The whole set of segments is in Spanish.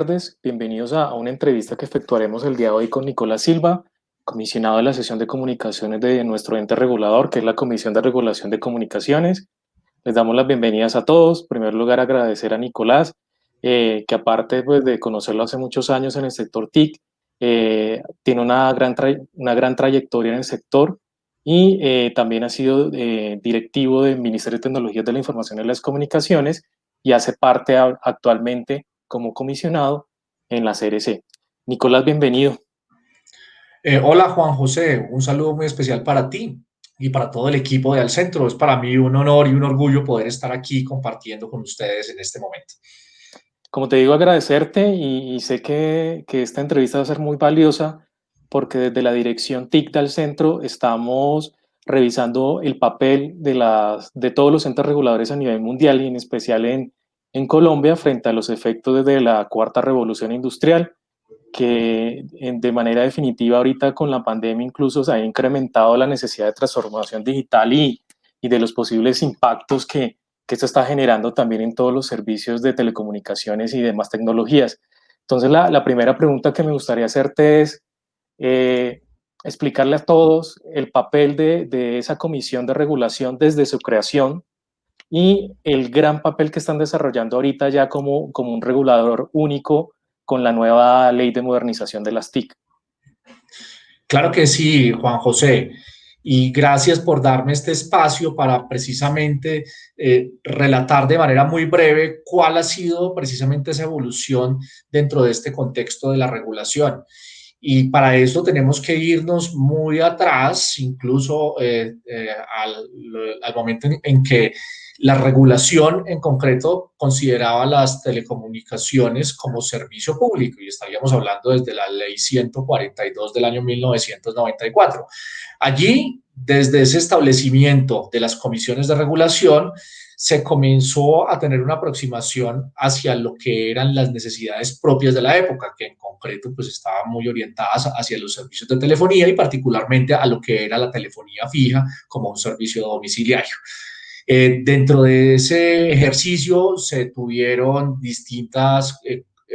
Tardes, bienvenidos a una entrevista que efectuaremos el día de hoy con Nicolás Silva, comisionado de la sesión de comunicaciones de nuestro ente regulador, que es la Comisión de Regulación de Comunicaciones. Les damos las bienvenidas a todos. En primer lugar, agradecer a Nicolás, que aparte pues, de conocerlo hace muchos años en el sector TIC, tiene una gran trayectoria en el sector y también ha sido directivo del Ministerio de Tecnologías de la Información y las Comunicaciones y hace parte actualmente como comisionado en la CRC. Nicolás, bienvenido. Hola Juan José, un saludo muy especial para ti y para todo el equipo de Al Centro. Es para mí un honor y un orgullo poder estar aquí compartiendo con ustedes en este momento. Como te digo, agradecerte y sé que esta entrevista va a ser muy valiosa porque desde la dirección TIC del centro estamos revisando el papel de todos los entes reguladores a nivel mundial y en especial en Colombia frente a los efectos desde la cuarta revolución industrial que de manera definitiva ahorita con la pandemia incluso se ha incrementado la necesidad de transformación digital y de los posibles impactos que esto está generando también en todos los servicios de telecomunicaciones y demás tecnologías. Entonces la primera pregunta que me gustaría hacerte es eh, explicarle a todos el papel de esa comisión de regulación desde su creación y el gran papel que están desarrollando ahorita ya como un regulador único con la nueva ley de modernización de las TIC. Claro que sí, Juan José. Y gracias por darme este espacio para precisamente relatar de manera muy breve cuál ha sido precisamente esa evolución dentro de este contexto de la regulación. Y para eso tenemos que irnos muy atrás, incluso al momento en que la regulación en concreto consideraba las telecomunicaciones como servicio público y estaríamos hablando desde la ley 142 del año 1994. Allí, desde ese establecimiento de las comisiones de regulación, se comenzó a tener una aproximación hacia lo que eran las necesidades propias de la época, que en concreto pues estaban muy orientadas hacia los servicios de telefonía y particularmente a lo que era la telefonía fija como un servicio domiciliario. Dentro de ese ejercicio se tuvieron distintas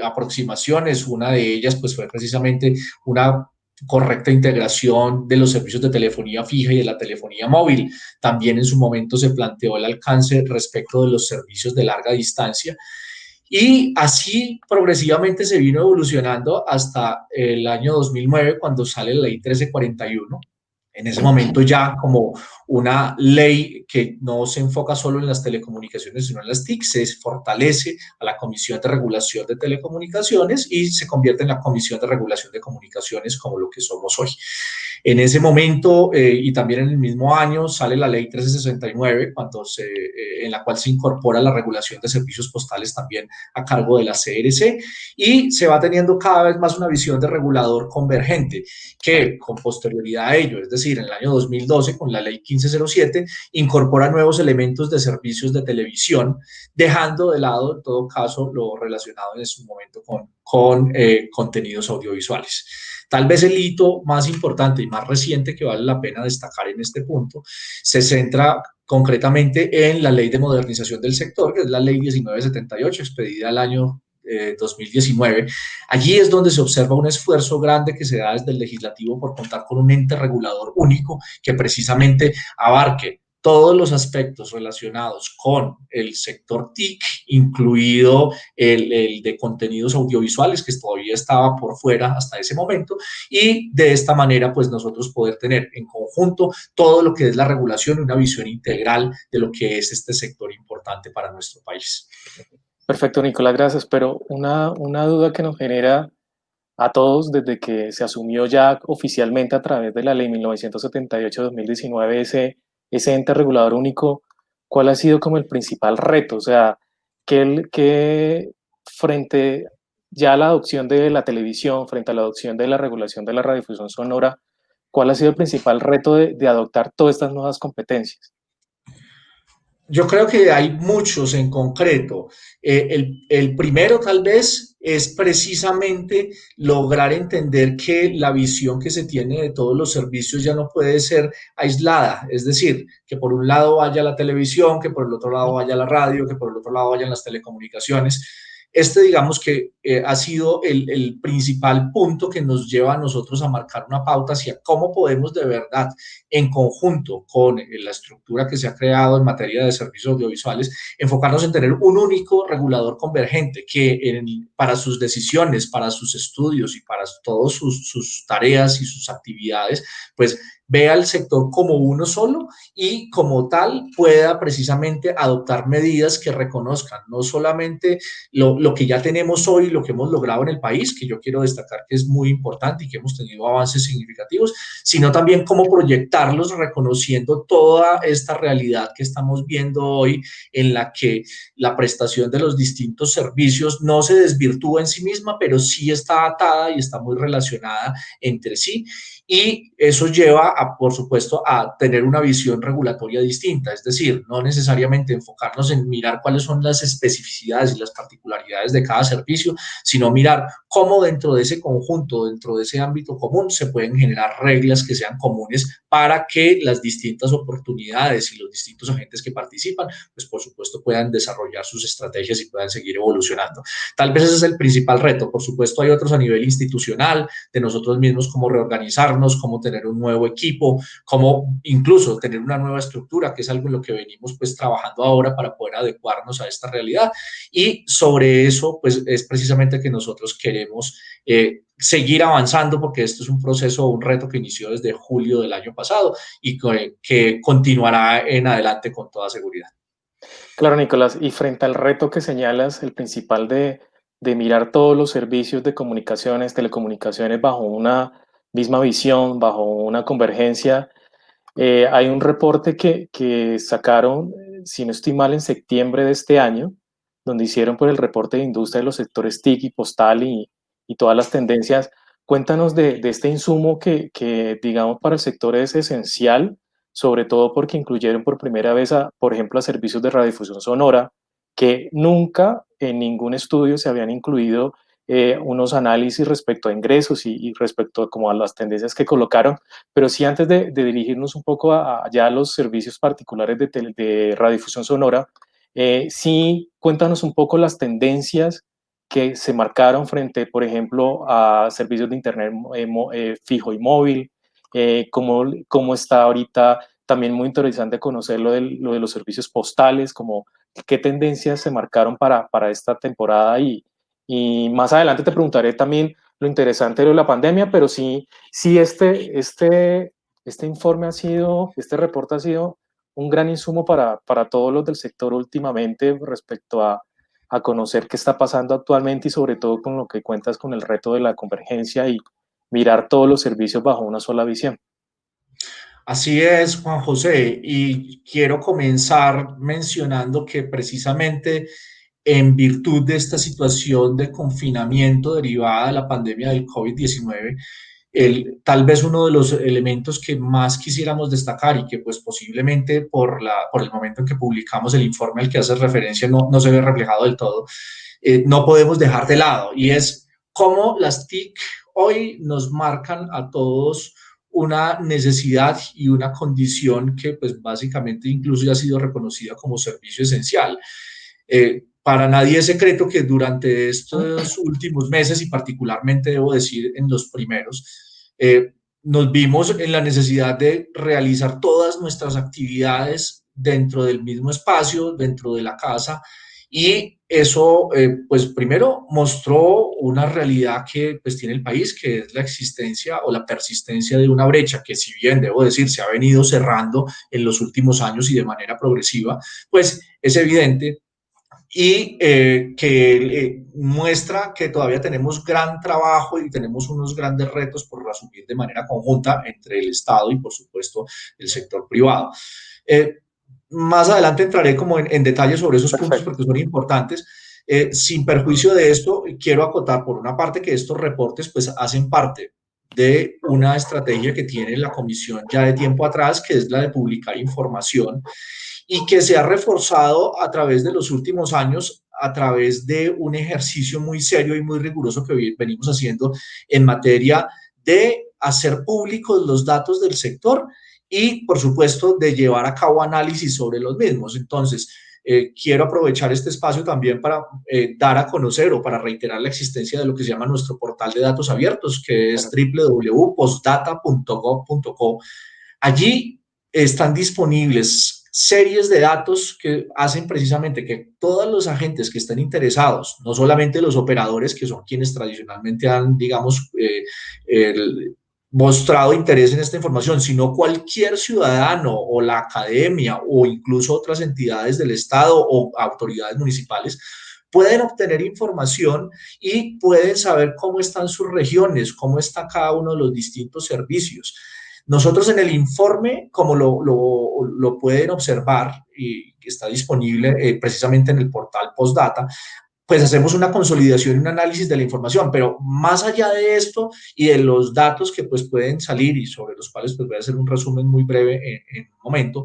aproximaciones. Una de ellas pues fue precisamente una correcta integración de los servicios de telefonía fija y de la telefonía móvil. También en su momento se planteó el alcance respecto de los servicios de larga distancia. Y así progresivamente se vino evolucionando hasta el año 2009, cuando sale la ley 1341. En ese momento ya como una ley que no se enfoca solo en las telecomunicaciones, sino en las TIC, se fortalece a la Comisión de Regulación de Telecomunicaciones y se convierte en la Comisión de Regulación de Comunicaciones como lo que somos hoy. En ese momento y también en el mismo año sale la ley 1369, en la cual se incorpora la regulación de servicios postales también a cargo de la CRC y se va teniendo cada vez más una visión de regulador convergente que con posterioridad a ello, es decir, en el año 2012 con la ley 1507, incorpora nuevos elementos de servicios de televisión, dejando de lado en todo caso lo relacionado en su momento con contenidos audiovisuales. Tal vez el hito más importante y más reciente que vale la pena destacar en este punto se centra concretamente en la Ley de Modernización del Sector, que es la Ley 1978, expedida el año 2019. Allí es donde se observa un esfuerzo grande que se da desde el legislativo por contar con un ente regulador único que precisamente abarque todos los aspectos relacionados con el sector TIC, incluido el de contenidos audiovisuales, que todavía estaba por fuera hasta ese momento, y de esta manera, pues nosotros poder tener en conjunto todo lo que es la regulación y una visión integral de lo que es este sector importante para nuestro país. Perfecto, Nicolás, gracias. Pero una duda que nos genera a todos desde que se asumió ya oficialmente a través de la ley 1978-2019 ese ente regulador único, ¿cuál ha sido como el principal reto? O sea, ¿qué frente ya a la adopción de la televisión, frente a la adopción de la regulación de la radiodifusión sonora, cuál ha sido el principal reto de adoptar todas estas nuevas competencias? Yo creo que hay muchos en concreto. El primero tal vez es precisamente lograr entender que la visión que se tiene de todos los servicios ya no puede ser aislada. Es decir, que por un lado vaya la televisión, que por el otro lado vaya la radio, que por el otro lado vayan las telecomunicaciones. Este, digamos que ha sido el principal punto que nos lleva a nosotros a marcar una pauta hacia cómo podemos de verdad, en conjunto con la estructura que se ha creado en materia de servicios audiovisuales, enfocarnos en tener un único regulador convergente que para sus decisiones, para sus estudios y para todas sus tareas y sus actividades, pues vea el sector como uno solo y como tal pueda precisamente adoptar medidas que reconozcan no solamente lo que ya tenemos hoy, lo que hemos logrado en el país, que yo quiero destacar que es muy importante y que hemos tenido avances significativos, sino también cómo proyectarlos reconociendo toda esta realidad que estamos viendo hoy en la que la prestación de los distintos servicios no se desvirtúa en sí misma, pero sí está atada y está muy relacionada entre sí. Y eso lleva, por supuesto, a tener una visión regulatoria distinta, es decir, no necesariamente enfocarnos en mirar cuáles son las especificidades y las particularidades de cada servicio, sino mirar cómo dentro de ese conjunto, dentro de ese ámbito común, se pueden generar reglas que sean comunes para que las distintas oportunidades y los distintos agentes que participan, pues por supuesto puedan desarrollar sus estrategias y puedan seguir evolucionando. Tal vez ese es el principal reto. Por supuesto, hay otros a nivel institucional, de nosotros mismos, cómo reorganizarnos, cómo tener un nuevo equipo, cómo incluso tener una nueva estructura, que es algo en lo que venimos pues trabajando ahora para poder adecuarnos a esta realidad. Y sobre eso pues es precisamente que nosotros queremos seguir avanzando, porque esto es un proceso, un reto que inició desde julio del año pasado y que continuará en adelante con toda seguridad. Claro, Nicolás, y frente al reto que señalas, el principal de mirar todos los servicios de comunicaciones, telecomunicaciones bajo una misma visión, bajo una convergencia, hay un reporte que sacaron, si no estoy mal, en septiembre de este año, donde hicieron por el reporte de industria de los sectores TIC y postal y todas las tendencias. Cuéntanos de este insumo que, digamos, para el sector es esencial, sobre todo porque incluyeron por primera vez, por ejemplo, a servicios de radiodifusión sonora, que nunca en ningún estudio se habían incluido unos análisis respecto a ingresos y respecto a, como a las tendencias que colocaron. Pero sí, antes de dirigirnos un poco a ya los servicios particulares de radiodifusión sonora, sí, cuéntanos un poco las tendencias que se marcaron frente, por ejemplo, a servicios de Internet fijo y móvil, cómo está ahorita. También muy interesante conocer lo de los servicios postales, como qué tendencias se marcaron para esta temporada y más adelante te preguntaré también lo interesante de la pandemia, pero sí, sí este informe ha sido, este reporte ha sido un gran insumo para todos los del sector últimamente respecto a conocer qué está pasando actualmente y sobre todo con lo que cuentas con el reto de la convergencia y mirar todos los servicios bajo una sola visión. Así es, Juan José, y quiero comenzar mencionando que precisamente en virtud de esta situación de confinamiento derivada de la pandemia del COVID-19, tal vez uno de los elementos que más quisiéramos destacar y que pues posiblemente por el momento en que publicamos el informe al que hace referencia no se ve reflejado del todo, no podemos dejar de lado, y es cómo las TIC hoy nos marcan a todos una necesidad y una condición que pues básicamente incluso ya ha sido reconocida como servicio esencial. Para nadie es secreto que durante estos últimos meses y particularmente debo decir en los primeros, nos vimos en la necesidad de realizar todas nuestras actividades dentro del mismo espacio, dentro de la casa, y eso, pues primero mostró una realidad que pues tiene el país, que es la existencia o la persistencia de una brecha que, si bien debo decir se ha venido cerrando en los últimos años y de manera progresiva, pues es evidente y que muestra que todavía tenemos gran trabajo y tenemos unos grandes retos por asumir de manera conjunta entre el Estado y, por supuesto, el sector privado. Eh, Más adelante entraré como en detalle sobre esos puntos Perfecto. porque son importantes. Sin perjuicio de esto, quiero acotar por una parte que estos reportes pues hacen parte de una estrategia que tiene la Comisión ya de tiempo atrás, que es la de publicar información y que se ha reforzado a través de los últimos años a través de un ejercicio muy serio y muy riguroso que venimos haciendo en materia de hacer públicos los datos del sector y, por supuesto, de llevar a cabo análisis sobre los mismos. Entonces, quiero aprovechar este espacio también para dar a conocer o para reiterar la existencia de lo que se llama nuestro portal de datos abiertos, que es www.postdata.gov.co. Allí están disponibles series de datos que hacen precisamente que todos los agentes que estén interesados, no solamente los operadores, que son quienes tradicionalmente han, digamos, mostrado interés en esta información, sino cualquier ciudadano o la academia o incluso otras entidades del Estado o autoridades municipales, pueden obtener información y pueden saber cómo están sus regiones, cómo está cada uno de los distintos servicios. Nosotros en el informe, como lo pueden observar y está disponible precisamente en el portal Postdata, pues hacemos una consolidación y un análisis de la información, pero más allá de esto y de los datos que pues pueden salir y sobre los cuales pues voy a hacer un resumen muy breve en un momento,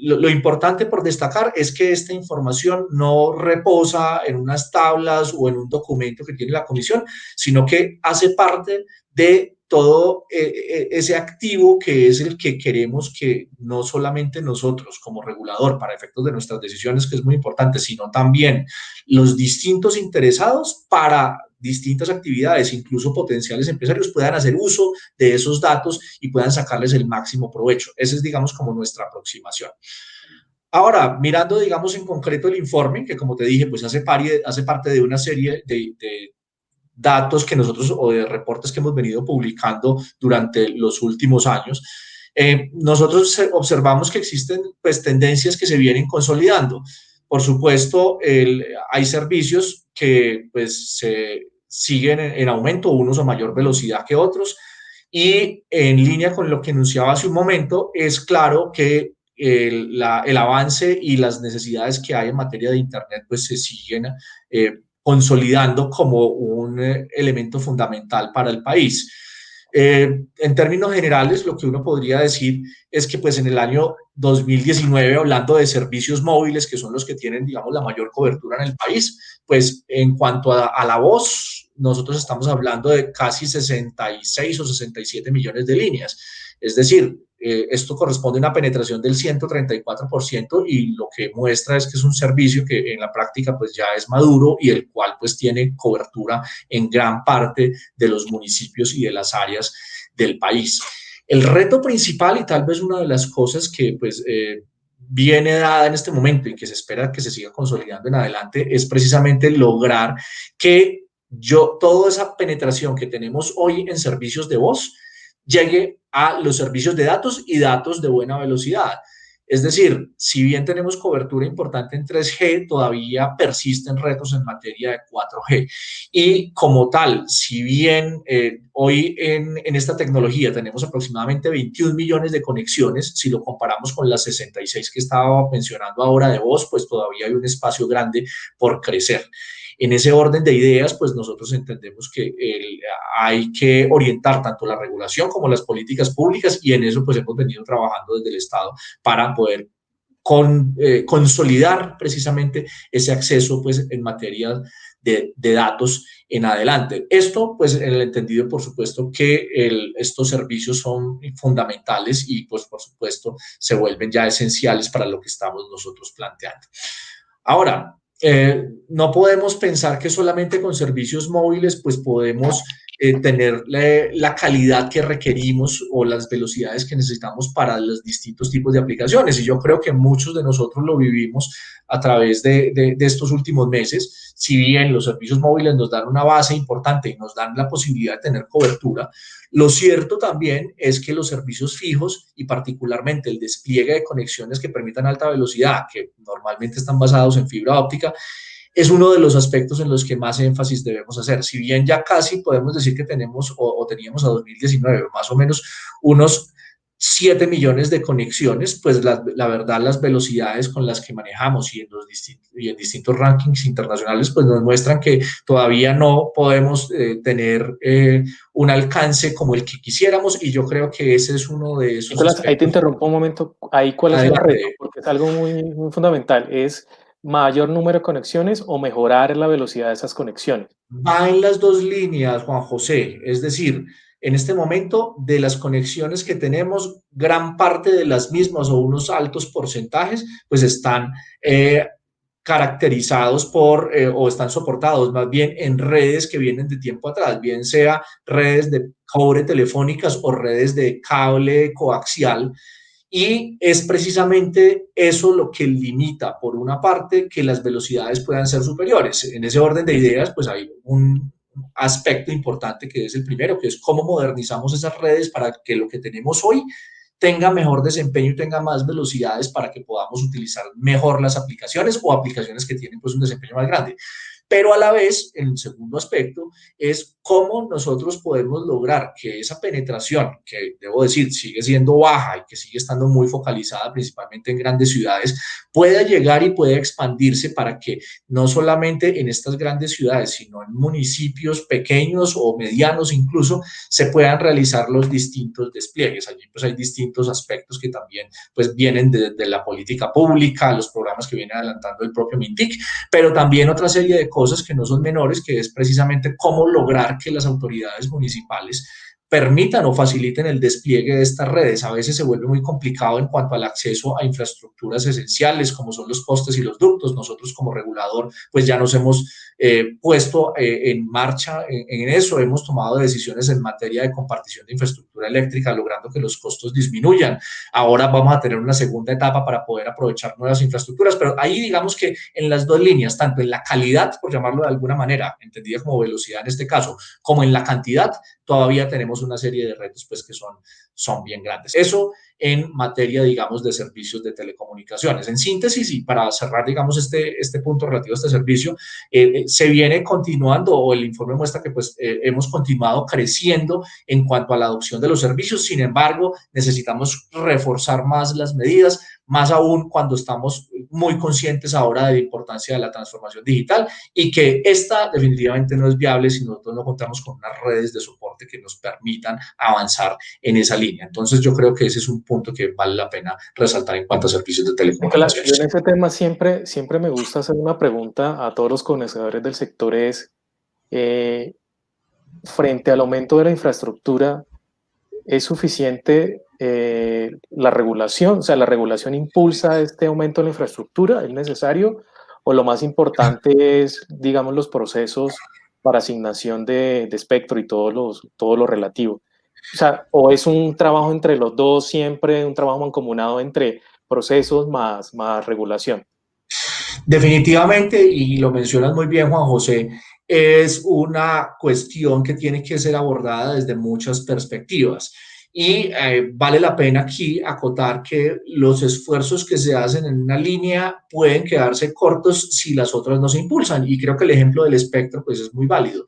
lo importante por destacar es que esta información no reposa en unas tablas o en un documento que tiene la comisión, sino que hace parte de todo ese activo que es el que queremos que no solamente nosotros como regulador para efectos de nuestras decisiones, que es muy importante, sino también los distintos interesados para distintas actividades, incluso potenciales empresarios, puedan hacer uso de esos datos y puedan sacarles el máximo provecho. Esa es, digamos, como nuestra aproximación. Ahora, mirando, digamos, en concreto el informe, que como te dije, pues hace parte de una serie de datos que nosotros o de reportes que hemos venido publicando durante los últimos años, nosotros observamos que existen pues tendencias que se vienen consolidando. Por supuesto, hay servicios que pues se siguen en aumento, unos a mayor velocidad que otros, y en línea con lo que enunciaba hace un momento, es claro que el avance y las necesidades que hay en materia de Internet pues se siguen consolidando como un elemento fundamental para el país. En términos generales, lo que uno podría decir es que pues en el año 2019, hablando de servicios móviles, que son los que tienen, digamos, la mayor cobertura en el país, pues en cuanto a la voz, nosotros estamos hablando de casi 66 o 67 millones de líneas. Es decir, esto corresponde a una penetración del 134% y lo que muestra es que es un servicio que en la práctica pues ya es maduro y el cual pues tiene cobertura en gran parte de los municipios y de las áreas del país. El reto principal y tal vez una de las cosas que pues viene dada en este momento y que se espera que se siga consolidando en adelante es precisamente lograr que toda esa penetración que tenemos hoy en servicios de voz llegue a los servicios de datos y datos de buena velocidad. Es decir, si bien tenemos cobertura importante en 3G, todavía persisten retos en materia de 4G. Y como tal, si bien hoy en esta tecnología tenemos aproximadamente 21 millones de conexiones, si lo comparamos con las 66 que estaba mencionando ahora de voz, pues todavía hay un espacio grande por crecer. En ese orden de ideas, pues nosotros entendemos que hay que orientar tanto la regulación como las políticas públicas y en eso pues hemos venido trabajando desde el Estado para poder consolidar precisamente ese acceso pues en materia de datos en adelante. Esto pues en el entendido por supuesto que estos servicios son fundamentales y pues por supuesto se vuelven ya esenciales para lo que estamos nosotros planteando. Ahora, no podemos pensar que solamente con servicios móviles pues podemos tener la calidad que requerimos o las velocidades que necesitamos para los distintos tipos de aplicaciones. Y yo creo que muchos de nosotros lo vivimos a través de estos últimos meses. Si bien los servicios móviles nos dan una base importante y nos dan la posibilidad de tener cobertura, lo cierto también es que los servicios fijos y particularmente el despliegue de conexiones que permitan alta velocidad, que normalmente están basados en fibra óptica, es uno de los aspectos en los que más énfasis debemos hacer. Si bien ya casi podemos decir que tenemos o teníamos a 2019 más o menos unos 7 millones de conexiones, pues la verdad las velocidades con las que manejamos y en distintos rankings internacionales pues nos muestran que todavía no podemos tener un alcance como el que quisiéramos y yo creo que ese es uno de esos Nicolás, ahí te aspectos. interrumpo un momento. Ahí, ¿cuál es el reto? Adelante. Porque es algo muy, muy fundamental. ¿Es mayor número de conexiones o mejorar la velocidad de esas conexiones? Va en las dos líneas, Juan José, es decir, En este momento, de las conexiones que tenemos, gran parte de las mismas o unos altos porcentajes, pues están caracterizados por o están soportados más bien en redes que vienen de tiempo atrás, bien sea redes de cobre telefónicas o redes de cable coaxial. Y es precisamente eso lo que limita, por una parte, que las velocidades puedan ser superiores. En ese orden de ideas, pues hay un aspecto importante que es el primero, que es cómo modernizamos esas redes para que lo que tenemos hoy tenga mejor desempeño y tenga más velocidades para que podamos utilizar mejor las aplicaciones o aplicaciones que tienen pues un desempeño más grande. Pero a la vez, el segundo aspecto es cómo nosotros podemos lograr que esa penetración, que debo decir sigue siendo baja y que sigue estando muy focalizada principalmente en grandes ciudades, pueda llegar y pueda expandirse para que no solamente en estas grandes ciudades, sino en municipios pequeños o medianos incluso, se puedan realizar los distintos despliegues. Allí pues hay distintos aspectos que también pues vienen de la política pública, los programas que viene adelantando el propio MINTIC, pero también otra serie de cosas que no son menores, que es precisamente cómo lograr que las autoridades municipales permitan o faciliten el despliegue de estas redes. A veces se vuelve muy complicado en cuanto al acceso a infraestructuras esenciales, como son los postes y los ductos. Nosotros como regulador, pues ya nos hemos puesto en marcha en eso, hemos tomado decisiones en materia de compartición de infraestructura eléctrica, logrando que los costos disminuyan. Ahora vamos a tener una segunda etapa para poder aprovechar nuevas infraestructuras, pero ahí digamos que en las dos líneas, tanto en la calidad, por llamarlo de alguna manera, entendida como velocidad en este caso, como en la cantidad, todavía tenemos una serie de retos pues que son bien grandes. Eso en materia, digamos, de servicios de telecomunicaciones. En síntesis, y para cerrar, digamos, este punto relativo a este servicio, se viene continuando, o el informe muestra que pues hemos continuado creciendo en cuanto a la adopción de los servicios. Sin embargo, necesitamos reforzar más las medidas, más aún cuando estamos muy conscientes ahora de la importancia de la transformación digital y que esta definitivamente no es viable si nosotros no contamos con unas redes de soporte que nos permitan avanzar en esa línea. Entonces yo creo que ese es un punto que vale la pena resaltar en cuanto a servicios de Nicolás, yo telecomunicaciones. en ese tema siempre me gusta hacer una pregunta a todos los conocedores del sector es, eh, frente al aumento de la infraestructura, ¿es suficiente la regulación? O sea, ¿la regulación impulsa este aumento de la infraestructura? ¿Es necesario? ¿O lo más importante es, digamos, los procesos para asignación de espectro y todo lo relativo? O sea, ¿o es un trabajo entre los dos siempre, un trabajo mancomunado entre procesos más regulación? Definitivamente, y lo mencionas muy bien, Juan José, es una cuestión que tiene que ser abordada desde muchas perspectivas. Y vale la pena aquí acotar que los esfuerzos que se hacen en una línea pueden quedarse cortos si las otras no se impulsan. Y creo que el ejemplo del espectro pues, es muy válido.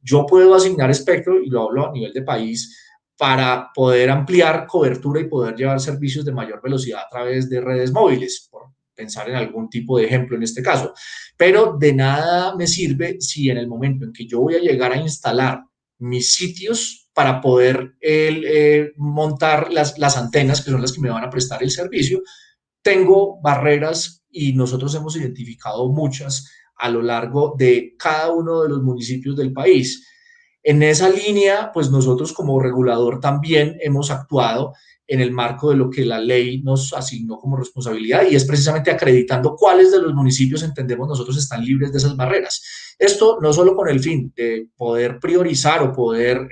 Yo puedo asignar espectro, y lo hablo a nivel de país, para poder ampliar cobertura y poder llevar servicios de mayor velocidad a través de redes móviles, por pensar en algún tipo de ejemplo en este caso. Pero de nada me sirve si en el momento en que yo voy a llegar a instalar mis sitios para poder montar las antenas, que son las que me van a prestar el servicio, tengo barreras y nosotros hemos identificado muchas a lo largo de cada uno de los municipios del país. En esa línea, pues nosotros como regulador también hemos actuado en el marco de lo que la ley nos asignó como responsabilidad y es precisamente acreditando cuáles de los municipios entendemos nosotros están libres de esas barreras. Esto no solo con el fin de poder priorizar o poder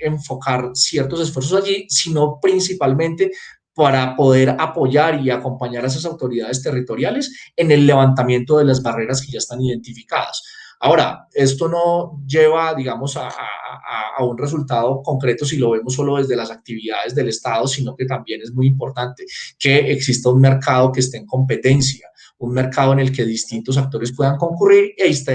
enfocar ciertos esfuerzos allí, sino principalmente para poder apoyar y acompañar a esas autoridades territoriales en el levantamiento de las barreras que ya están identificadas. Ahora, esto no lleva, digamos, a un resultado concreto si lo vemos solo desde las actividades del Estado, sino que también es muy importante que exista un mercado que esté en competencia, un mercado en el que distintos actores puedan concurrir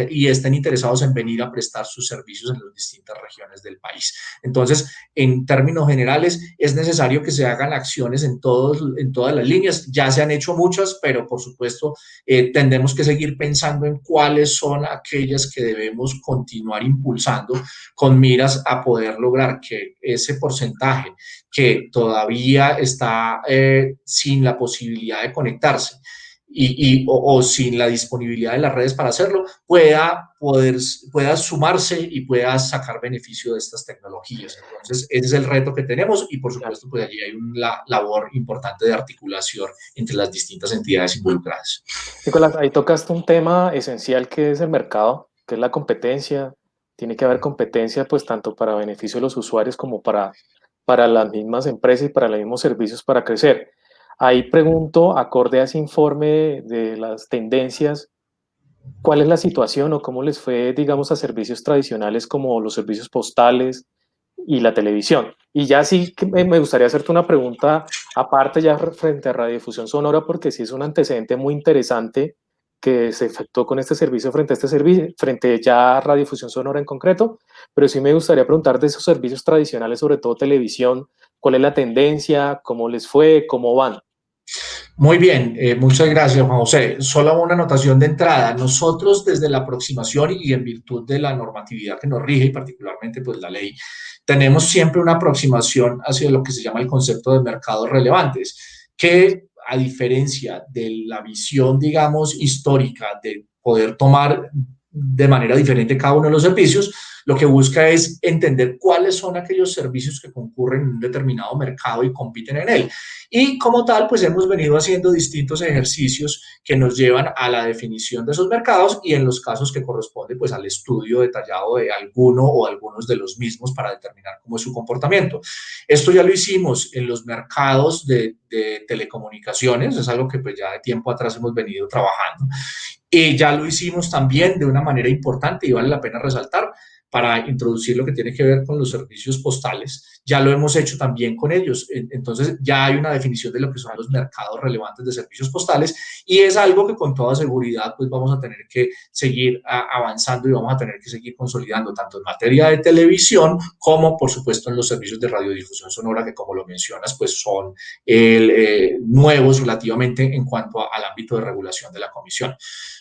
y estén interesados en venir a prestar sus servicios en las distintas regiones del país. Entonces, en términos generales, es necesario que se hagan acciones en todas las líneas. Ya se han hecho muchas, pero por supuesto tendremos que seguir pensando en cuáles son aquellas que debemos continuar impulsando con miras a poder lograr que ese porcentaje que todavía está sin la posibilidad de conectarse o sin la disponibilidad de las redes para hacerlo, pueda sumarse y pueda sacar beneficio de estas tecnologías. Entonces, ese es el reto que tenemos y, por Claro. supuesto, pues allí hay una labor importante de articulación entre las distintas entidades involucradas. Nicolás, ahí tocaste un tema esencial que es el mercado, que es la competencia. Tiene que haber competencia, pues, tanto para beneficio de los usuarios como para las mismas empresas y para los mismos servicios para crecer. Ahí pregunto, acorde a ese informe de las tendencias, ¿cuál es la situación o cómo les fue, digamos, a servicios tradicionales como los servicios postales y la televisión? Y ya sí que me gustaría hacerte una pregunta aparte ya frente a radiodifusión sonora, porque sí es un antecedente muy interesante que se efectuó con este servicio frente a este servicio, frente ya a radiodifusión sonora en concreto, pero sí me gustaría preguntar de esos servicios tradicionales, sobre todo televisión, ¿cuál es la tendencia? ¿Cómo les fue? ¿Cómo van? Muy bien, muchas gracias, Juan José. Solo una anotación de entrada. Nosotros desde la aproximación y en virtud de la normatividad que nos rige y particularmente pues la ley, tenemos siempre una aproximación hacia lo que se llama el concepto de mercados relevantes, que a diferencia de la visión, digamos, histórica de poder tomar de manera diferente cada uno de los servicios, lo que busca es entender cuáles son aquellos servicios que concurren en un determinado mercado y compiten en él. Y como tal, pues hemos venido haciendo distintos ejercicios que nos llevan a la definición de esos mercados y en los casos que corresponde, pues al estudio detallado de alguno o algunos de los mismos para determinar cómo es su comportamiento. Esto ya lo hicimos en los mercados de telecomunicaciones, es algo que pues ya de tiempo atrás hemos venido trabajando. Y ya lo hicimos también de una manera importante y vale la pena resaltar para introducir lo que tiene que ver con los servicios postales. Ya lo hemos hecho también con ellos. Entonces ya hay una definición de lo que son los mercados relevantes de servicios postales y es algo que con toda seguridad pues vamos a tener que seguir avanzando y vamos a tener que seguir consolidando tanto en materia de televisión como por supuesto en los servicios de radiodifusión sonora que como lo mencionas pues son nuevos relativamente en cuanto al ámbito de regulación de la comisión.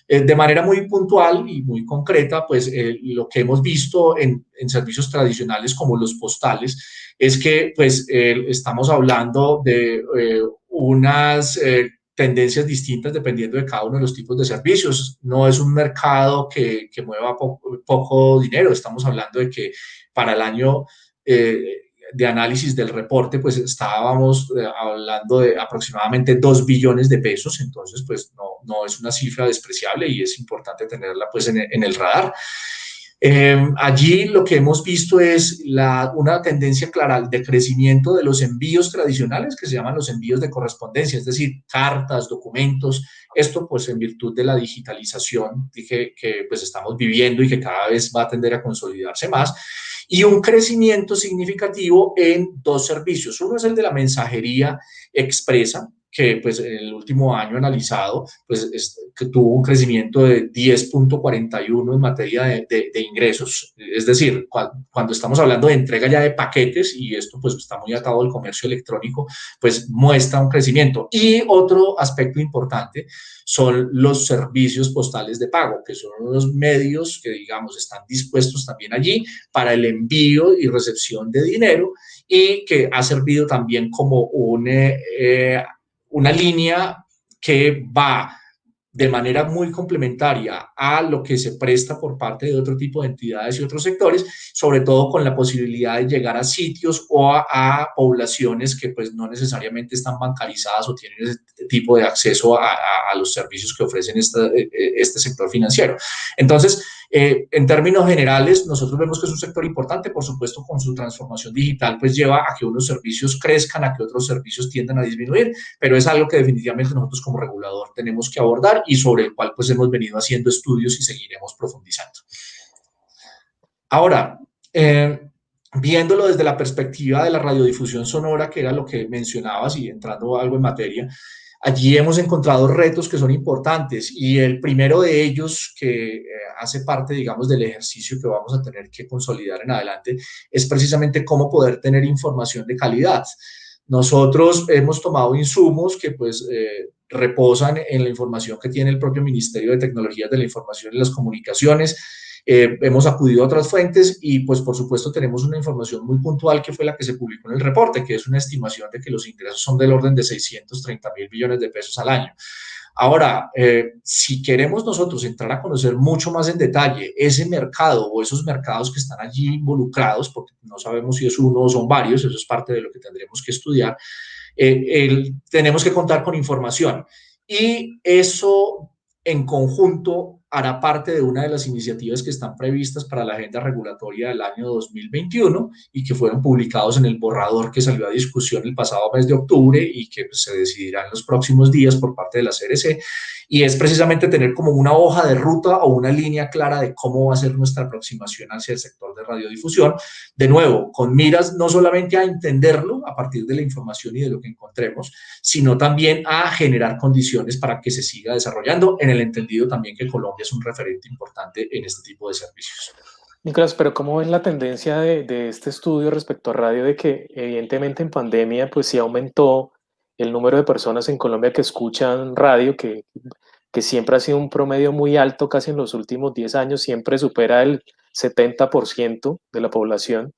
De manera muy puntual y muy concreta, pues lo que hemos visto en servicios tradicionales como los postales es que pues estamos hablando de unas tendencias distintas dependiendo de cada uno de los tipos de servicios. No es un mercado que mueva poco dinero, estamos hablando de que para el año de análisis del reporte, pues estábamos hablando de aproximadamente 2 billones de pesos, entonces pues no es una cifra despreciable y es importante tenerla pues en el radar. Allí lo que hemos visto es una tendencia clara de crecimiento de los envíos tradicionales que se llaman los envíos de correspondencia, es decir, cartas, documentos, esto pues en virtud de la digitalización que pues estamos viviendo y que cada vez va a tender a consolidarse más y un crecimiento significativo en dos servicios. Uno es el de la mensajería expresa, que pues en el último año analizado, pues que tuvo un crecimiento de 10.41 en materia de ingresos. Es decir, cuando estamos hablando de entrega ya de paquetes, y esto pues está muy atado al comercio electrónico, pues muestra un crecimiento. Y otro aspecto importante son los servicios postales de pago, que son unos medios que, digamos, están dispuestos también allí para el envío y recepción de dinero y que ha servido también como una línea que va de manera muy complementaria a lo que se presta por parte de otro tipo de entidades y otros sectores, sobre todo con la posibilidad de llegar a sitios o a poblaciones que pues no necesariamente están bancarizadas o tienen este tipo de acceso a los servicios que ofrecen este sector financiero. Entonces, en términos generales, nosotros vemos que es un sector importante, por supuesto, con su transformación digital, pues lleva a que unos servicios crezcan, a que otros servicios tiendan a disminuir, pero es algo que definitivamente nosotros como regulador tenemos que abordar y sobre el cual pues hemos venido haciendo estudios y seguiremos profundizando. Ahora, viéndolo desde la perspectiva de la radiodifusión sonora, que era lo que mencionabas y entrando algo en materia, allí hemos encontrado retos que son importantes y el primero de ellos que hace parte, digamos, del ejercicio que vamos a tener que consolidar en adelante es precisamente cómo poder tener información de calidad. Nosotros hemos tomado insumos que pues reposan en la información que tiene el propio Ministerio de Tecnologías de la Información y las Comunicaciones. Hemos acudido a otras fuentes y pues por supuesto tenemos una información muy puntual que fue la que se publicó en el reporte, que es una estimación de que los ingresos son del orden de 630 mil billones de pesos al año. Ahora, si queremos nosotros entrar a conocer mucho más en detalle ese mercado o esos mercados que están allí involucrados, porque no sabemos si es uno o son varios, eso es parte de lo que tendremos que estudiar, tenemos que contar con información. Y eso en conjunto hará parte de una de las iniciativas que están previstas para la agenda regulatoria del año 2021 y que fueron publicados en el borrador que salió a discusión el pasado mes de octubre y que pues, se decidirá en los próximos días por parte de la CRC. Y es precisamente tener como una hoja de ruta o una línea clara de cómo va a ser nuestra aproximación hacia el sector de radiodifusión. De nuevo, con miras no solamente a entenderlo a partir de la información y de lo que encontremos, sino también a generar condiciones para que se siga desarrollando, en el entendido también que Colombia es un referente importante en este tipo de servicios. Nicolás, pero ¿cómo es la tendencia de este estudio respecto a radio de que evidentemente en pandemia pues sí aumentó el número de personas en Colombia que escuchan radio, que siempre ha sido un promedio muy alto, casi en los últimos 10 años, siempre supera el 70% de la población,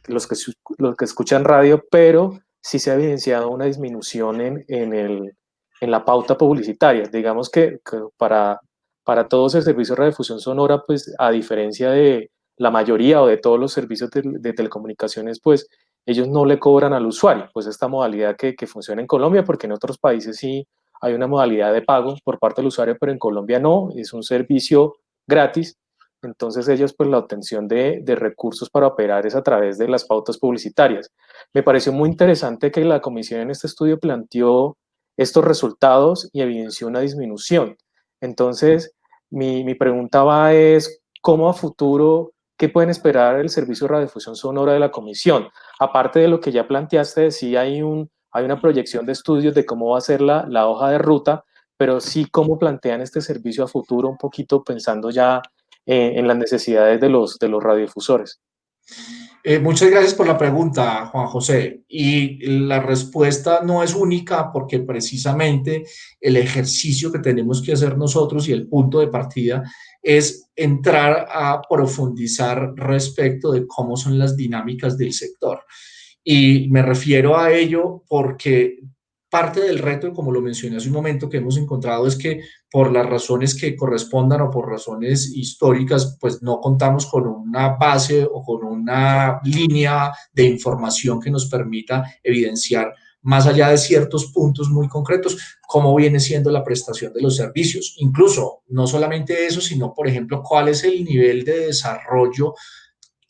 los que escuchan radio, pero sí se ha evidenciado una disminución en la pauta publicitaria. Digamos que para todos el servicio de radiodifusión sonora, pues a diferencia de la mayoría o de todos los servicios de telecomunicaciones, pues ellos no le cobran al usuario, pues esta modalidad que funciona en Colombia, porque en otros países sí hay una modalidad de pago por parte del usuario, pero en Colombia no, es un servicio gratis. Entonces ellos, pues la obtención de recursos para operar es a través de las pautas publicitarias. Me pareció muy interesante que la comisión en este estudio planteó estos resultados y evidenció una disminución. Entonces, mi pregunta va es, ¿cómo a futuro, qué pueden esperar el servicio de radiodifusión sonora de la comisión? Aparte de lo que ya planteaste, sí hay una proyección de estudios de cómo va a ser la hoja de ruta, pero sí cómo plantean este servicio a futuro, un poquito pensando ya en las necesidades de los radiodifusores. Muchas gracias por la pregunta, Juan José. Y la respuesta no es única porque precisamente el ejercicio que tenemos que hacer nosotros y el punto de partida es entrar a profundizar respecto de cómo son las dinámicas del sector. Y me refiero a ello porque parte del reto, como lo mencioné hace un momento, que hemos encontrado es que por las razones que correspondan o por razones históricas, pues no contamos con una base o con una línea de información que nos permita evidenciar más allá de ciertos puntos muy concretos, cómo viene siendo la prestación de los servicios. Incluso, no solamente eso, sino, por ejemplo, cuál es el nivel de desarrollo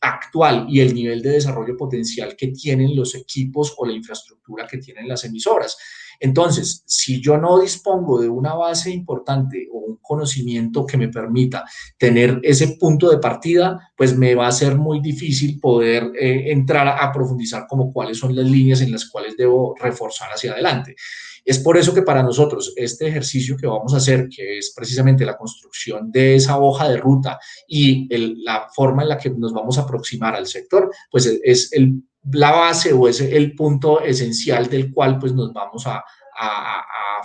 actual y el nivel de desarrollo potencial que tienen los equipos o la infraestructura que tienen las emisoras. Entonces, si yo no dispongo de una base importante o un conocimiento que me permita tener ese punto de partida, pues me va a ser muy difícil poder entrar a profundizar como cuáles son las líneas en las cuales debo reforzar hacia adelante. Es por eso que para nosotros este ejercicio que vamos a hacer, que es precisamente la construcción de esa hoja de ruta y la forma en la que nos vamos a aproximar al sector, pues es la base o es el punto esencial del cual pues nos vamos a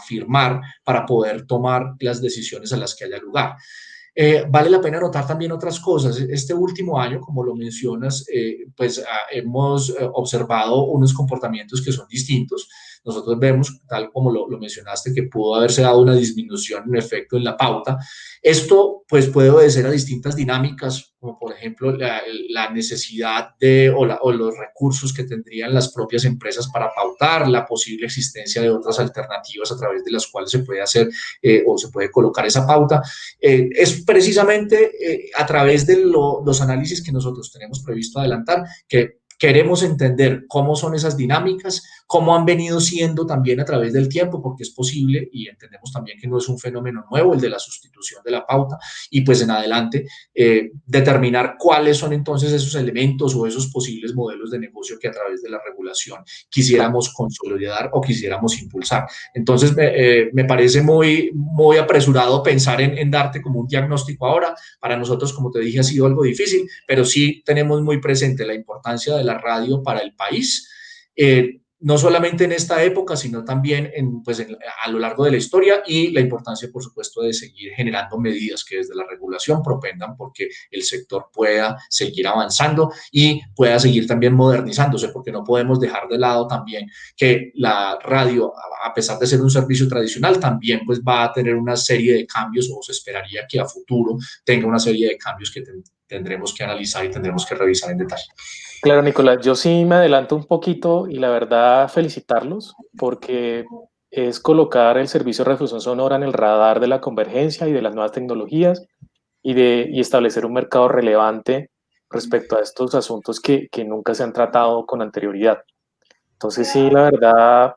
firmar para poder tomar las decisiones a las que haya lugar. Vale la pena notar también otras cosas. Este último año, como lo mencionas, pues hemos observado unos comportamientos que son distintos. Nosotros vemos, tal como lo mencionaste, que pudo haberse dado una disminución en efecto en la pauta. Esto pues puede obedecer a distintas dinámicas, como por ejemplo la necesidad o los recursos que tendrían las propias empresas para pautar, la posible existencia de otras alternativas a través de las cuales se puede hacer o se puede colocar esa pauta. Es precisamente a través de los análisis que nosotros tenemos previsto adelantar que queremos entender cómo son esas dinámicas, cómo han venido siendo también a través del tiempo, porque es posible y entendemos también que no es un fenómeno nuevo el de la sustitución de la pauta, y pues en adelante determinar cuáles son entonces esos elementos o esos posibles modelos de negocio que a través de la regulación quisiéramos consolidar o quisiéramos impulsar. Entonces me parece muy apresurado pensar en darte como un diagnóstico ahora. Para nosotros, como te dije, ha sido algo difícil, pero sí tenemos muy presente la importancia de la radio para el país. no solamente en esta época, sino también a lo largo de la historia, y la importancia, por supuesto, de seguir generando medidas que desde la regulación propendan porque el sector pueda seguir avanzando y pueda seguir también modernizándose, porque no podemos dejar de lado también que la radio, a pesar de ser un servicio tradicional, también pues va a tener una serie de cambios, o se esperaría que a futuro tenga una serie de cambios que tendremos que analizar y tendremos que revisar en detalle. Claro, Nicolás, yo sí me adelanto un poquito y la verdad felicitarlos porque es colocar el servicio de refusión sonora en el radar de la convergencia y de las nuevas tecnologías y establecer un mercado relevante respecto a estos asuntos que nunca se han tratado con anterioridad. Entonces sí, la verdad,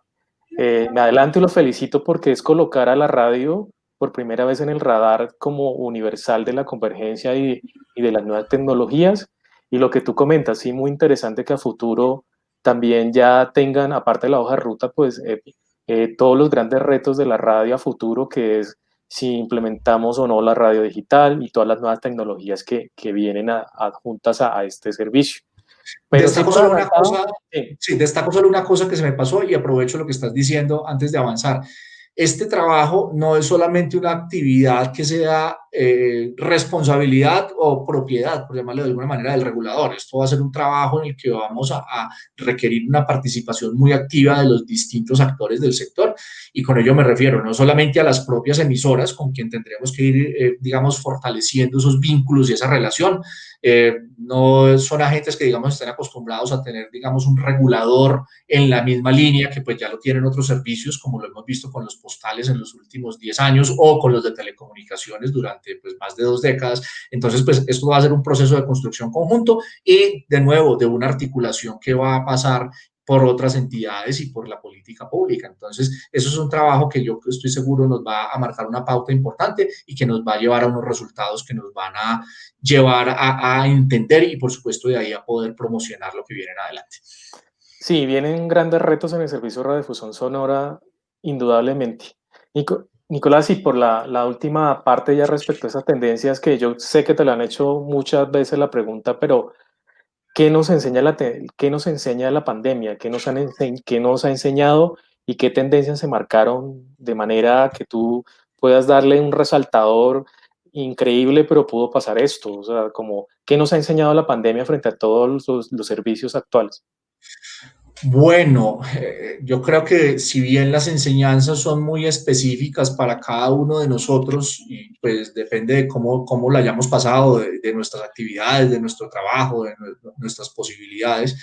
me adelanto y los felicito porque es colocar a la radio por primera vez en el radar como universal de la convergencia y de las nuevas tecnologías. Y lo que tú comentas, sí, muy interesante que a futuro también ya tengan, aparte de la hoja de ruta, pues todos los grandes retos de la radio a futuro, que es si implementamos o no la radio digital y todas las nuevas tecnologías que vienen adjuntas a este servicio. Pero sí Destaco por solo una adelantado, cosa, sí. sí, destaco solo una cosa que se me pasó y aprovecho lo que estás diciendo antes de avanzar. Este trabajo no es solamente una actividad que sea responsabilidad o propiedad, por llamarlo de alguna manera, del regulador. Esto va a ser un trabajo en el que vamos a requerir una participación muy activa de los distintos actores del sector, y con ello me refiero no solamente a las propias emisoras, con quien tendremos que ir, digamos, fortaleciendo esos vínculos y esa relación. No son agentes que, digamos, estén acostumbrados a tener, digamos, un regulador en la misma línea, que pues ya lo tienen otros servicios, como lo hemos visto con los postales en los últimos 10 años o con los de telecomunicaciones durante pues más de 2 décadas. Entonces, pues esto va a ser un proceso de construcción conjunto y, de nuevo, de una articulación que va a pasar por otras entidades y por la política pública. Entonces, eso es un trabajo que yo estoy seguro nos va a marcar una pauta importante y que nos va a llevar a unos resultados que nos van a llevar a entender y, por supuesto, de ahí a poder promocionar lo que viene en adelante. Sí, vienen grandes retos en el servicio de radiodifusión sonora, indudablemente. Nicolás, y por la última parte ya respecto a esas tendencias que yo sé que te la han hecho muchas veces la pregunta, pero ¿qué nos enseña qué nos enseña la pandemia? ¿Qué nos ha enseñado y qué tendencias se marcaron de manera que tú puedas darle un resaltador increíble, pero pudo pasar esto? O sea, como, ¿qué nos ha enseñado la pandemia frente a todos los servicios actuales? Bueno, yo creo que si bien las enseñanzas son muy específicas para cada uno de nosotros, y pues depende de cómo la hayamos pasado, de nuestras actividades, de nuestro trabajo, de nuestras posibilidades,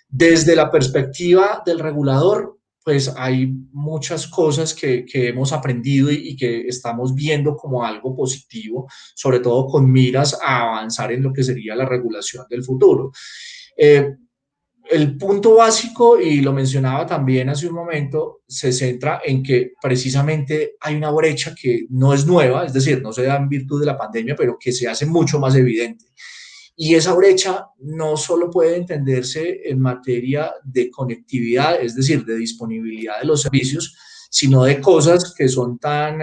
desde la perspectiva del regulador, pues hay muchas cosas que hemos aprendido y que estamos viendo como algo positivo, sobre todo con miras a avanzar en lo que sería la regulación del futuro. Eh, el punto básico, y lo mencionaba también hace un momento, se centra en que precisamente hay una brecha que no es nueva, es decir, no se da en virtud de la pandemia, pero que se hace mucho más evidente. Y esa brecha no solo puede entenderse en materia de conectividad, es decir, de disponibilidad de los servicios, sino de cosas que son tan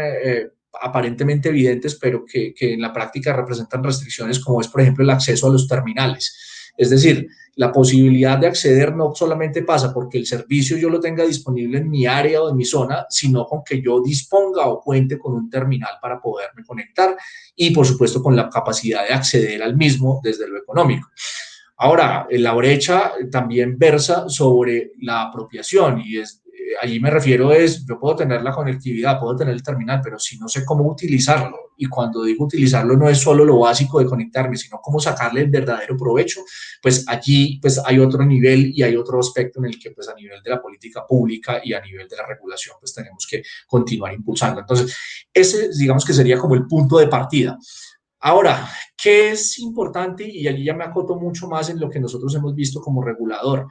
aparentemente evidentes, pero que en la práctica representan restricciones, como es, por ejemplo, el acceso a los terminales. Es decir, la posibilidad de acceder no solamente pasa porque el servicio yo lo tenga disponible en mi área o en mi zona, sino con que yo disponga o cuente con un terminal para poderme conectar y, por supuesto, con la capacidad de acceder al mismo desde lo económico. Ahora, la brecha también versa sobre la apropiación, y allí me refiero yo puedo tener la conectividad, puedo tener el terminal, pero si no sé cómo utilizarlo, y cuando digo utilizarlo no es solo lo básico de conectarme, sino cómo sacarle el verdadero provecho, pues allí pues hay otro nivel y hay otro aspecto en el que pues a nivel de la política pública y a nivel de la regulación pues tenemos que continuar impulsando. Entonces, ese digamos que sería como el punto de partida. Ahora, ¿qué es importante? Y allí ya me acoto mucho más en lo que nosotros hemos visto como regulador.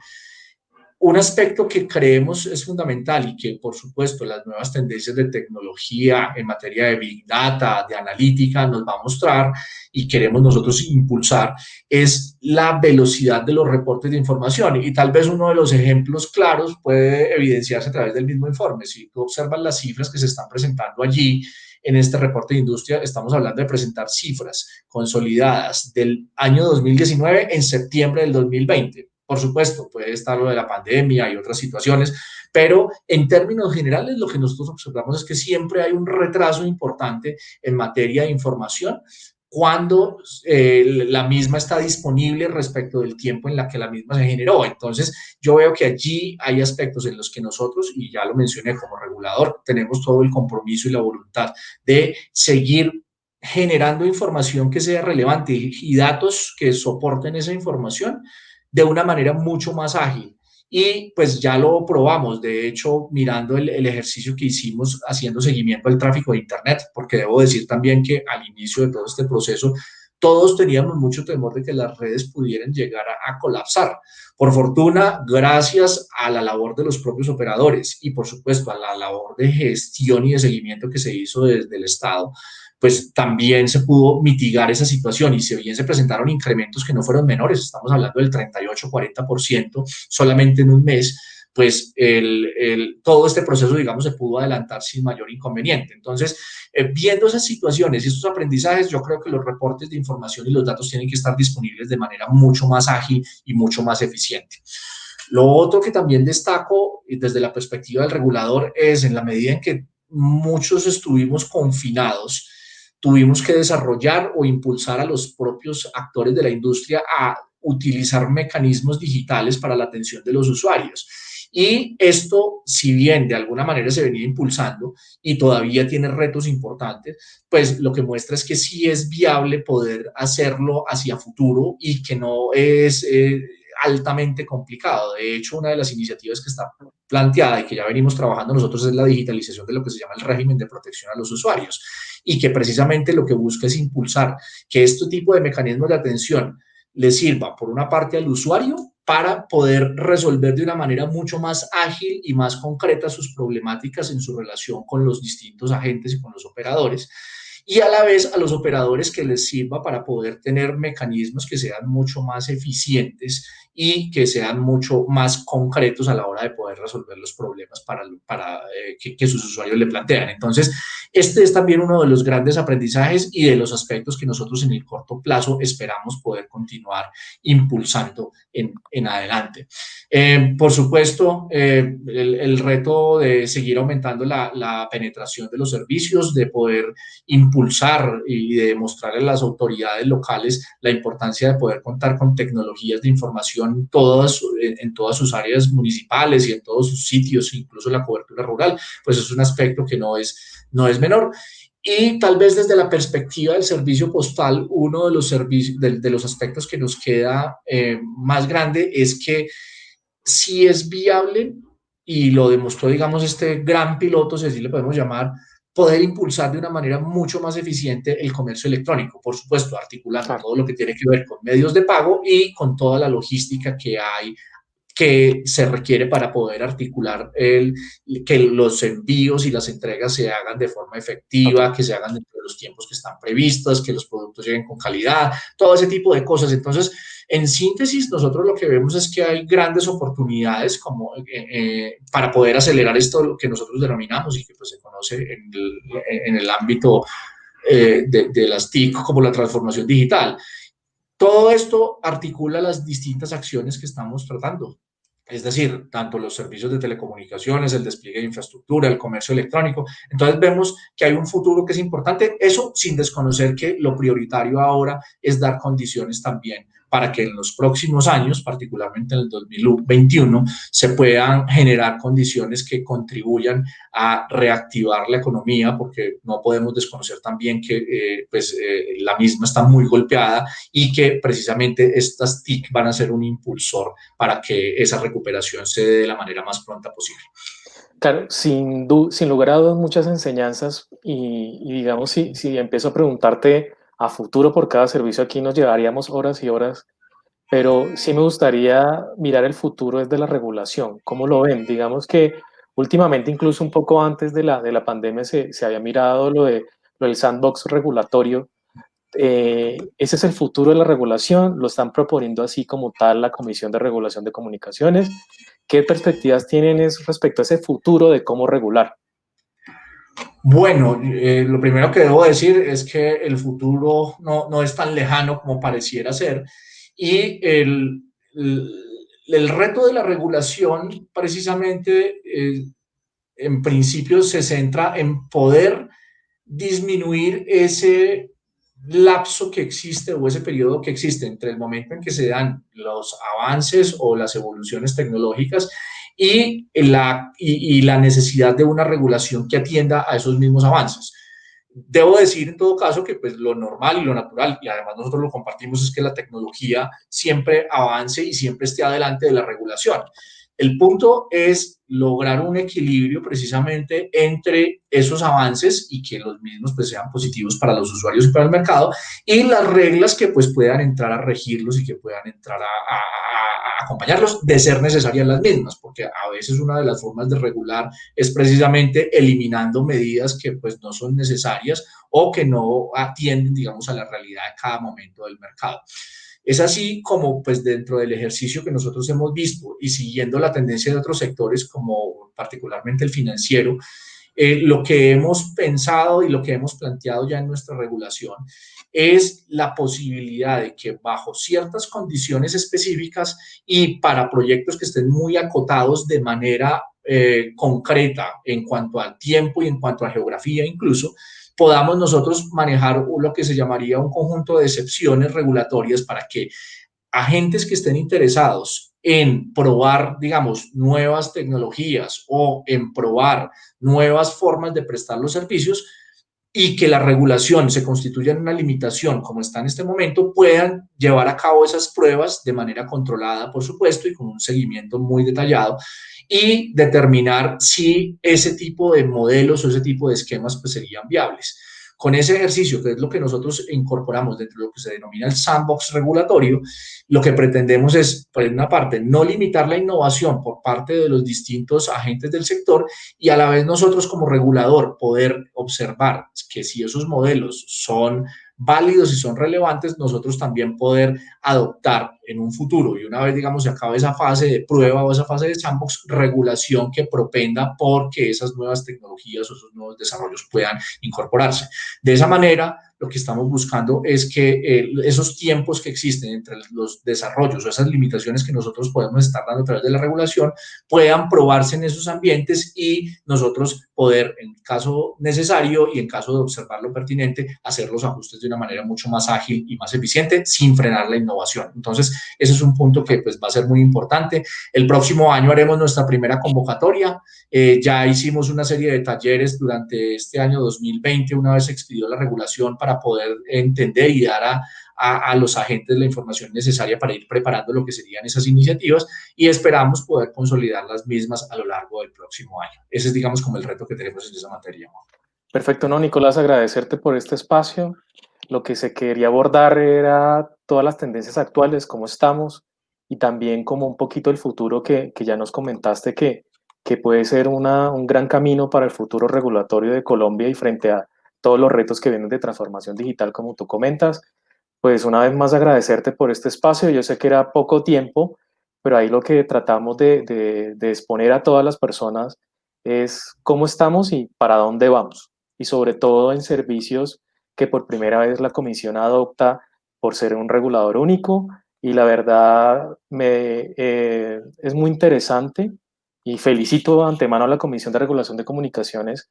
Un aspecto que creemos es fundamental y que, por supuesto, las nuevas tendencias de tecnología en materia de Big Data, de analítica, nos va a mostrar y queremos nosotros impulsar, es la velocidad de los reportes de información. Y tal vez uno de los ejemplos claros puede evidenciarse a través del mismo informe. Si tú observas las cifras que se están presentando allí en este reporte de industria, estamos hablando de presentar cifras consolidadas del año 2019 en septiembre del 2020. Por supuesto, puede estar lo de la pandemia y otras situaciones, pero en términos generales lo que nosotros observamos es que siempre hay un retraso importante en materia de información cuando la misma está disponible respecto del tiempo en la que la misma se generó. Entonces, yo veo que allí hay aspectos en los que nosotros, y ya lo mencioné como regulador, tenemos todo el compromiso y la voluntad de seguir generando información que sea relevante y datos que soporten esa información de una manera mucho más ágil. Y pues ya lo probamos, de hecho, mirando el ejercicio que hicimos haciendo seguimiento al tráfico de Internet, porque debo decir también que al inicio de todo este proceso, todos teníamos mucho temor de que las redes pudieran llegar a colapsar. Por fortuna, gracias a la labor de los propios operadores y por supuesto a la labor de gestión y de seguimiento que se hizo desde el Estado, pues también se pudo mitigar esa situación y si bien se presentaron incrementos que no fueron menores, estamos hablando del 38-40% solamente en un mes, pues todo este proceso, digamos, se pudo adelantar sin mayor inconveniente. Entonces, viendo esas situaciones y estos aprendizajes, yo creo que los reportes de información y los datos tienen que estar disponibles de manera mucho más ágil y mucho más eficiente. Lo otro que también destaco desde la perspectiva del regulador es en la medida en que muchos estuvimos confinados, tuvimos que desarrollar o impulsar a los propios actores de la industria a utilizar mecanismos digitales para la atención de los usuarios. Y esto, si bien de alguna manera se venía impulsando y todavía tiene retos importantes, pues lo que muestra es que sí es viable poder hacerlo hacia futuro y que no es altamente complicado. De hecho, una de las iniciativas que está planteada y que ya venimos trabajando nosotros es la digitalización de lo que se llama el régimen de protección a los usuarios y que precisamente lo que busca es impulsar que este tipo de mecanismos de atención le sirva por una parte al usuario para poder resolver de una manera mucho más ágil y más concreta sus problemáticas en su relación con los distintos agentes y con los operadores y a la vez a los operadores que les sirva para poder tener mecanismos que sean mucho más eficientes y que sean mucho más concretos a la hora de poder resolver los problemas que sus usuarios le plantean. Entonces, este es también uno de los grandes aprendizajes y de los aspectos que nosotros en el corto plazo esperamos poder continuar impulsando en adelante. Por supuesto, el reto de seguir aumentando la penetración de los servicios, de poder impulsar y de demostrarle a las autoridades locales la importancia de poder contar con tecnologías de información en todas sus áreas municipales y en todos sus sitios, incluso la cobertura rural, pues es un aspecto que no es menor. Y tal vez desde la perspectiva del servicio postal, uno de de los aspectos que nos queda más grande es que si es viable, y lo demostró, digamos, este gran piloto, si así le podemos llamar, poder impulsar de una manera mucho más eficiente el comercio electrónico, por supuesto, articulando Claro. todo lo que tiene que ver con medios de pago y con toda la logística que se requiere para poder articular que los envíos y las entregas se hagan de forma efectiva, Total. que se hagan dentro de los tiempos que están previstos, que los productos lleguen con calidad, todo ese tipo de cosas. Entonces, en síntesis, nosotros lo que vemos es que hay grandes oportunidades para poder acelerar esto, lo que nosotros denominamos y que pues, se conoce en el ámbito de las TIC como la transformación digital. Todo esto articula las distintas acciones que estamos tratando. Es decir, tanto los servicios de telecomunicaciones, el despliegue de infraestructura, el comercio electrónico. Entonces vemos que hay un futuro que es importante, eso sin desconocer que lo prioritario ahora es dar condiciones también para que en los próximos años, particularmente en el 2021, se puedan generar condiciones que contribuyan a reactivar la economía, porque no podemos desconocer también que la misma está muy golpeada y que precisamente estas TIC van a ser un impulsor para que esa recuperación se dé de la manera más pronta posible. Claro, sin lugar a dudas, muchas enseñanzas y digamos, si empiezo a preguntarte a futuro por cada servicio, aquí nos llevaríamos horas y horas, pero sí me gustaría mirar el futuro desde la regulación. ¿Cómo lo ven? Digamos que últimamente, incluso un poco antes de la pandemia, se había mirado lo del sandbox regulatorio. Ese es el futuro de la regulación, lo están proponiendo así como tal la Comisión de Regulación de Comunicaciones. ¿Qué perspectivas tienen respecto a ese futuro de cómo regular? Bueno, lo primero que debo decir es que el futuro no es tan lejano como pareciera ser y el reto de la regulación precisamente en principio se centra en poder disminuir ese lapso que existe o ese periodo que existe entre el momento en que se dan los avances o las evoluciones tecnológicas y la necesidad de una regulación que atienda a esos mismos avances. Debo decir en todo caso que pues lo normal y lo natural, y además nosotros lo compartimos, es que la tecnología siempre avance y siempre esté adelante de la regulación. El punto es lograr un equilibrio precisamente entre esos avances y que los mismos pues sean positivos para los usuarios y para el mercado, y las reglas que pues puedan entrar a regirlos y que puedan entrar a acompañarlos de ser necesarias las mismas, porque a veces una de las formas de regular es precisamente eliminando medidas que pues no son necesarias o que no atienden, digamos, a la realidad de cada momento del mercado. Es así como, pues, dentro del ejercicio que nosotros hemos visto y siguiendo la tendencia de otros sectores, como particularmente el financiero, lo que hemos pensado y lo que hemos planteado ya en nuestra regulación es la posibilidad de que bajo ciertas condiciones específicas y para proyectos que estén muy acotados de manera concreta en cuanto al tiempo y en cuanto a geografía incluso, podamos nosotros manejar lo que se llamaría un conjunto de excepciones regulatorias para que agentes que estén interesados en probar, digamos, nuevas tecnologías o en probar nuevas formas de prestar los servicios y que la regulación se constituya en una limitación como está en este momento, puedan llevar a cabo esas pruebas de manera controlada, por supuesto, y con un seguimiento muy detallado y determinar si ese tipo de modelos o ese tipo de esquemas pues serían viables. Con ese ejercicio, que es lo que nosotros incorporamos dentro de lo que se denomina el sandbox regulatorio, lo que pretendemos es, por una parte, no limitar la innovación por parte de los distintos agentes del sector y a la vez nosotros como regulador poder observar que si esos modelos son válidos y son relevantes, nosotros también poder adoptar en un futuro y una vez, digamos, se acabe esa fase de prueba o esa fase de sandbox, regulación que propenda porque esas nuevas tecnologías o esos nuevos desarrollos puedan incorporarse. De esa manera, lo que estamos buscando es que esos tiempos que existen entre los desarrollos o esas limitaciones que nosotros podemos estar dando a través de la regulación puedan probarse en esos ambientes y nosotros poder, en caso necesario y en caso de observar lo pertinente, hacer los ajustes de una manera mucho más ágil y más eficiente sin frenar la innovación. Entonces, ese es un punto que pues, va a ser muy importante. El próximo año haremos nuestra primera convocatoria. Ya hicimos una serie de talleres durante este año 2020, una vez se expidió la regulación para poder entender y dar a los agentes la información necesaria para ir preparando lo que serían esas iniciativas y esperamos poder consolidar las mismas a lo largo del próximo año. Ese es, digamos, como el reto que tenemos en esa materia. Perfecto, no, Nicolás, agradecerte por este espacio. Lo que se quería abordar era todas las tendencias actuales, cómo estamos, y también como un poquito el futuro que ya nos comentaste que puede ser un gran camino para el futuro regulatorio de Colombia y frente a todos los retos que vienen de transformación digital, como tú comentas. Pues una vez más agradecerte por este espacio. Yo sé que era poco tiempo, pero ahí lo que tratamos de exponer a todas las personas es cómo estamos y para dónde vamos. Y sobre todo en servicios que por primera vez la Comisión adopta por ser un regulador único. Y la verdad es muy interesante y felicito de antemano a la Comisión de Regulación de Comunicaciones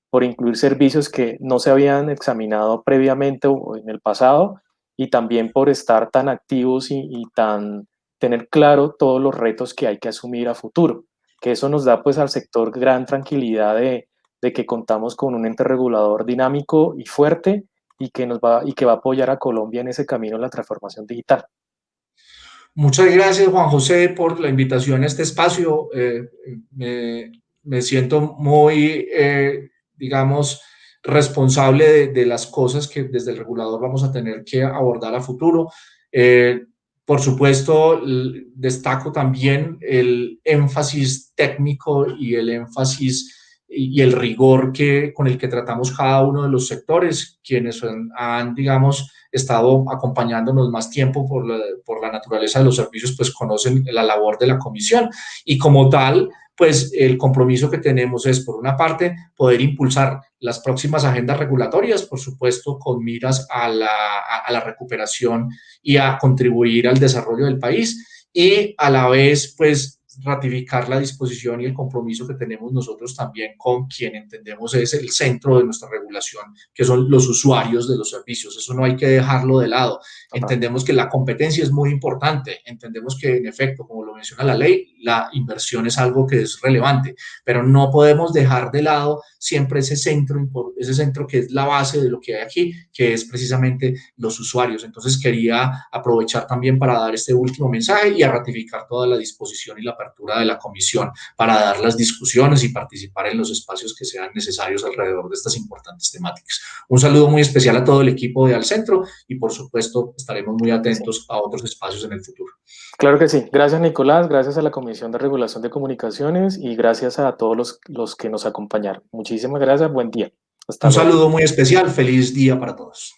por incluir servicios que no se habían examinado previamente o en el pasado y también por estar tan activos y tan tener claro todos los retos que hay que asumir a futuro, que eso nos da pues al sector gran tranquilidad de que contamos con un ente regulador dinámico y fuerte y que va a apoyar a Colombia en ese camino de la transformación digital. Muchas gracias, Juan José, por la invitación a este espacio. Me siento muy, digamos, responsable de las cosas que desde el regulador vamos a tener que abordar a futuro. Eh, por supuesto, destaco también el énfasis técnico y el énfasis y el rigor con el que tratamos cada uno de los sectores, quienes han, digamos, estado acompañándonos más tiempo por la naturaleza de los servicios, pues conocen la labor de la comisión y como tal, pues el compromiso que tenemos es, por una parte, poder impulsar las próximas agendas regulatorias, por supuesto, con miras a la recuperación y a contribuir al desarrollo del país. y a la vez, pues, ratificar la disposición y el compromiso que tenemos nosotros también con quien entendemos es el centro de nuestra regulación, que son los usuarios de los servicios. Eso no hay que dejarlo de lado. Total. Entendemos que la competencia es muy importante, entendemos que en efecto, como lo menciona la ley, la inversión es algo que es relevante, pero no podemos dejar de lado siempre ese centro que es la base de lo que hay aquí, que es precisamente los usuarios. Entonces quería aprovechar también para dar este último mensaje y a ratificar toda la disposición y la apertura de la comisión para dar las discusiones y participar en los espacios que sean necesarios alrededor de estas importantes temáticas. Un saludo muy especial a todo el equipo de Al Centro y por supuesto estaremos muy Sí. atentos a otros espacios en el futuro. Claro que sí. Gracias, Nicolás. Gracias a la Comisión de Regulación de Comunicaciones y gracias a todos los que nos acompañaron. Muchísimas gracias. Buen día. Hasta Un luego. saludo muy especial, feliz día para todos.